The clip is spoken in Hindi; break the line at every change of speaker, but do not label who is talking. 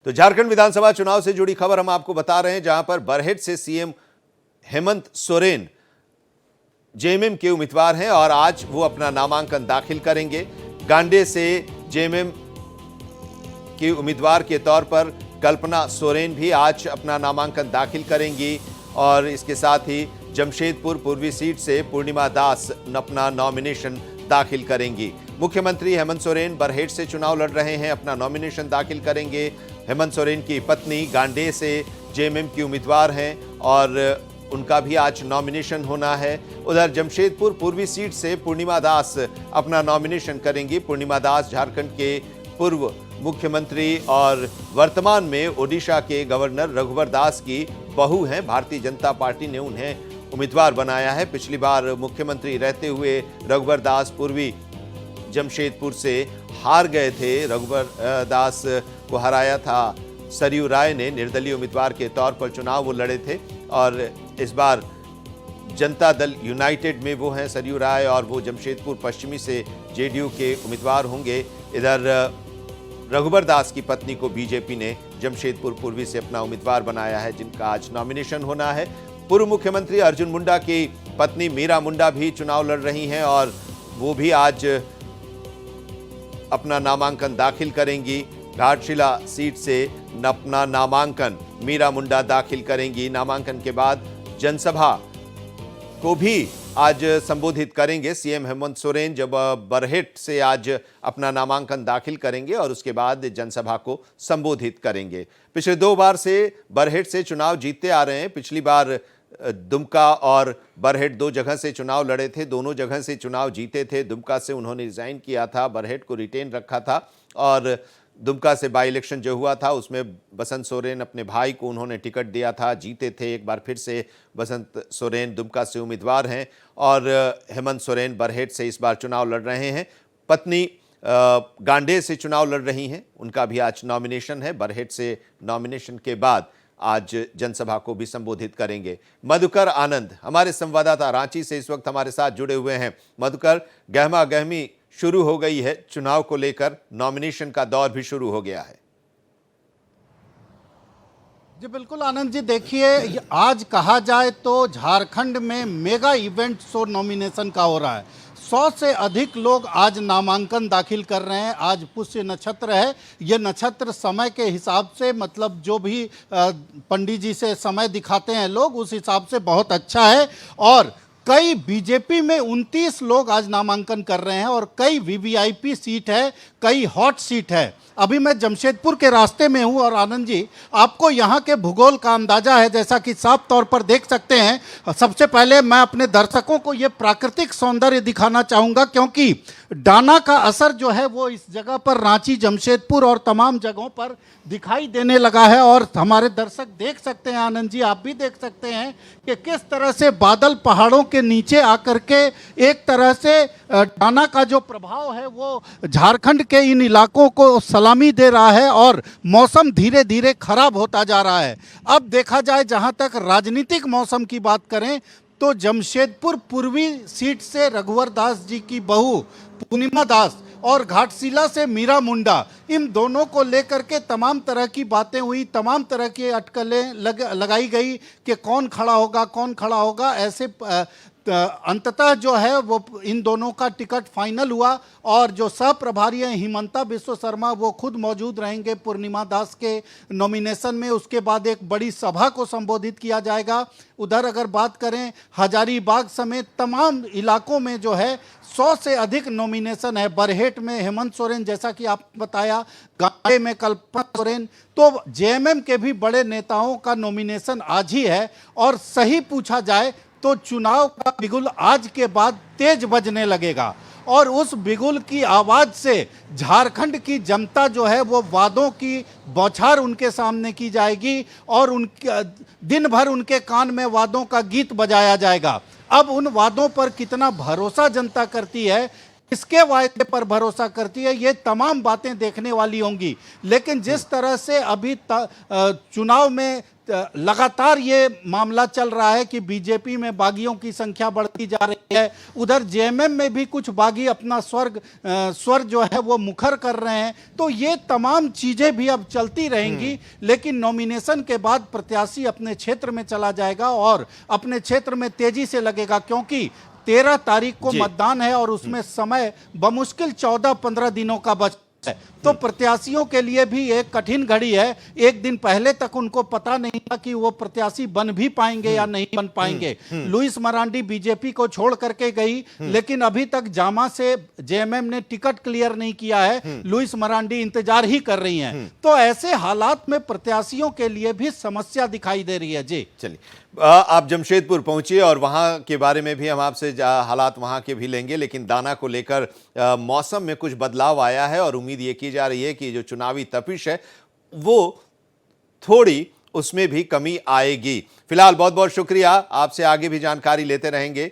तो झारखंड विधानसभा चुनाव से जुड़ी खबर हम आपको बता रहे हैं, जहां पर बरहेट से सीएम हेमंत सोरेन जेएमएम के उम्मीदवार हैं और आज वो अपना नामांकन दाखिल करेंगे। गांडे से जेएमएम के उम्मीदवार के तौर पर कल्पना सोरेन भी आज अपना नामांकन दाखिल करेंगी और इसके साथ ही जमशेदपुर पूर्वी सीट से पूर्णिमा दास अपना नॉमिनेशन दाखिल करेंगी। मुख्यमंत्री हेमंत सोरेन बरहेट से चुनाव लड़ रहे हैं, अपना नॉमिनेशन दाखिल करेंगे। हेमंत सोरेन की पत्नी गांडे से जेएमएम की उम्मीदवार हैं और उनका भी आज नॉमिनेशन होना है। उधर जमशेदपुर पूर्वी सीट से पूर्णिमा दास अपना नॉमिनेशन करेंगी। पूर्णिमा दास झारखंड के पूर्व मुख्यमंत्री और वर्तमान में ओडिशा के गवर्नर रघुवर दास की बहू हैं। भारतीय जनता पार्टी ने उन्हें उम्मीदवार बनाया है। पिछली बार मुख्यमंत्री रहते हुए रघुवर दास पूर्वी जमशेदपुर से हार गए थे। रघुवर दास को हराया था सरयू राय ने, निर्दलीय उम्मीदवार के तौर पर चुनाव वो लड़े थे और इस बार जनता दल यूनाइटेड में वो हैं सरयू राय और वो जमशेदपुर पश्चिमी से जेडीयू के उम्मीदवार होंगे। इधर रघुवर दास की पत्नी को बीजेपी ने जमशेदपुर पूर्वी से अपना उम्मीदवार बनाया है, जिनका आज नॉमिनेशन होना है। पूर्व मुख्यमंत्री अर्जुन मुंडा की पत्नी मीरा मुंडा भी चुनाव लड़ रही हैं और वो भी आज अपना नामांकन दाखिल करेंगी। घाटशिला सीट से अपना नामांकन मीरा मुंडा दाखिल करेंगी। नामांकन के बाद जनसभा को भी आज संबोधित करेंगे सीएम हेमंत सोरेन, जब बरहेट से आज अपना नामांकन दाखिल करेंगे और उसके बाद जनसभा को संबोधित करेंगे। पिछले 2 बार से बरहेट से चुनाव जीतते आ रहे हैं। पिछली बार दुमका और बरहेट 2 जगह से चुनाव लड़े थे, दोनों जगह से चुनाव जीते थे। दुमका से उन्होंने रिजाइन किया था, बरहेट को रिटेन रखा था और दुमका से बाई इलेक्शन जो हुआ था उसमें बसंत सोरेन अपने भाई को उन्होंने टिकट दिया था, जीते थे। एक बार फिर से बसंत सोरेन दुमका से उम्मीदवार हैं और हेमंत सोरेन बरहेट से इस बार चुनाव लड़ रहे हैं। पत्नी गांडे से चुनाव लड़ रही हैं, उनका भी आज नॉमिनेशन है। बरहेट से नॉमिनेशन के बाद आज जनसभा को भी संबोधित करेंगे। मधुकर आनंद हमारे संवाददाता रांची से इस वक्त हमारे साथ जुड़े हुए हैं। मधुकर, गहमा गहमी शुरू हो गई है चुनाव को लेकर, नॉमिनेशन का दौर भी शुरू हो गया है।
जी बिल्कुल आनंद जी, देखिए आज कहा जाए तो झारखंड में मेगा इवेंट शो नॉमिनेशन का हो रहा है। 100 से अधिक लोग आज नामांकन दाखिल कर रहे हैं। आज पुष्य नक्षत्र है। ये नक्षत्र समय के हिसाब से, मतलब जो भी पंडित जी से समय दिखाते हैं लोग, उस हिसाब से बहुत अच्छा है। और कई बीजेपी में 29 लोग आज नामांकन कर रहे हैं और कई वीवीआईपी सीट है, कई हॉट सीट है। अभी मैं जमशेदपुर के रास्ते में हूं और आनंद जी, आपको यहां के भूगोल का अंदाजा है, जैसा कि साफ तौर पर देख सकते हैं। सबसे पहले मैं अपने दर्शकों को यह प्राकृतिक सौंदर्य दिखाना चाहूंगा, क्योंकि डाना का असर जो है वो इस जगह पर रांची, जमशेदपुर और तमाम जगहों पर दिखाई देने लगा है। और हमारे दर्शक देख सकते हैं, आनंद जी आप भी देख सकते हैं कि किस तरह से बादल पहाड़ों के नीचे आकर के एक तरह से डाना का जो प्रभाव है वो झारखंड के इन इलाकों को सलामी दे रहा है और मौसम धीरे धीरे खराब होता जा रहा है। अब देखा जाए, जहां तक राजनीतिक मौसम की बात करें तो जमशेदपुर पूर्वी सीट से रघुवर दास जी की बहू पूर्णिमा दास और घाटशिला से मीरा मुंडा, इन दोनों को लेकर के तमाम तरह की बातें हुई, तमाम तरह की अटकलें लगाई गई कि कौन खड़ा होगा, कौन खड़ा होगा। ऐसे अंततः जो है वो इन दोनों का टिकट फाइनल हुआ और जो सह प्रभारी हैं हिमंता बिस्व शर्मा, वो खुद मौजूद रहेंगे पूर्णिमा दास के नॉमिनेशन में। उसके बाद एक बड़ी सभा को संबोधित किया जाएगा। उधर अगर बात करें हजारीबाग समेत तमाम इलाकों में जो है 100 से अधिक नॉमिनेशन है। बरहेट में हेमंत सोरेन, जैसा कि आप बताया, गांडे में कल्पना सोरेन, तो जेएमएम के भी बड़े नेताओं का नॉमिनेशन आज ही है। और सही पूछा जाए तो चुनाव का बिगुल आज के बाद तेज बजने लगेगा और उस बिगुल की आवाज से झारखंड की जनता जो है वो वादों की बौछार उनके सामने की जाएगी और उनके दिन भर उनके कान में वादों का गीत बजाया जाएगा। अब उन वादों पर कितना भरोसा जनता करती है, किसके वायदे पर भरोसा करती है, ये तमाम बातें देखने वाली होंगी। लेकिन जिस तरह से अभी चुनाव में लगातार ये मामला चल रहा है कि बीजेपी में बागियों की संख्या बढ़ती जा रही है, उधर जेएमएम में भी कुछ बागी अपना स्वर जो है वो मुखर कर रहे हैं, तो ये तमाम चीजें भी अब चलती रहेंगी। लेकिन नॉमिनेशन के बाद प्रत्याशी अपने क्षेत्र में चला जाएगा और अपने क्षेत्र में तेजी से लगेगा, क्योंकि 13 तारीख को मतदान है और उसमें समय बमुश्किल 14-15 दिनों का बच है। तो प्रत्याशियों के लिए भी एक कठिन घड़ी है। एक दिन पहले तक उनको पता नहीं था कि वो प्रत्याशी बन भी पाएंगे या नहीं बन पाएंगे। लुइस मरांडी बीजेपी को छोड़ करके गई, लेकिन अभी तक जामा से जेएमएम ने टिकट क्लियर नहीं किया है। लुइस मरांडी इंतजार ही कर रही हैं। तो ऐसे हालात में प्रत्याशियों के लिए भी समस्या दिखाई दे रही है। जी
चलिए, आप जमशेदपुर पहुंचिए और वहां के बारे में भी हम आपसे हालात वहां के भी लेंगे, लेकिन दाना को लेकर मौसम में कुछ बदलाव आया है और उम्मीद ये की जा रही है कि जो चुनावी तपिश है वो थोड़ी उसमें भी कमी आएगी। फिलहाल बहुत बहुत शुक्रिया, आपसे आगे भी जानकारी लेते रहेंगे।